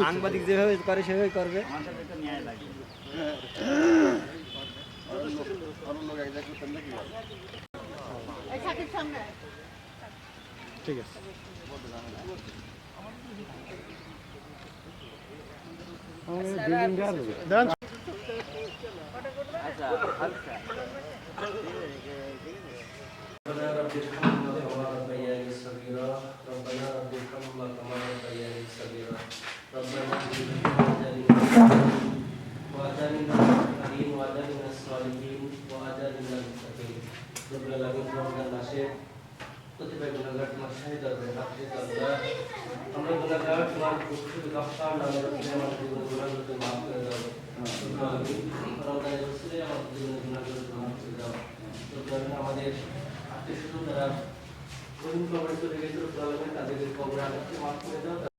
সাংবাদিক যেভাবে করে সেভাবে করবে। ঠিক আছে। ربنا رب ارحمهما كما ربياني صغيرا ربنا رب ارحمهما كما ربياني صغيرا ربنا وآتنا من الحليم وآتنا من الصالحين وآتنا من المتقين رب العالمين রমজান মাসে প্রতিটা গুনাহগার তোমার শাহিদ হবে হাফিজ আল্লাহ আমরা গুনাহগার তোমার শুধু গাফফার নামে রব্বি আমাদের জীবনের গুনাহগুলোকে মাফ করে দাও রব্বি রমজানের রসুলে আমাদের জীবনের গুনাহগুলোকে মাফ করে দাও রব্বি আমাদের আত্মীয় স্বজন যারা ওই কবরে চলে গেছিল তাদেরকে কবরে আঘাতকে মাফ করে দাও।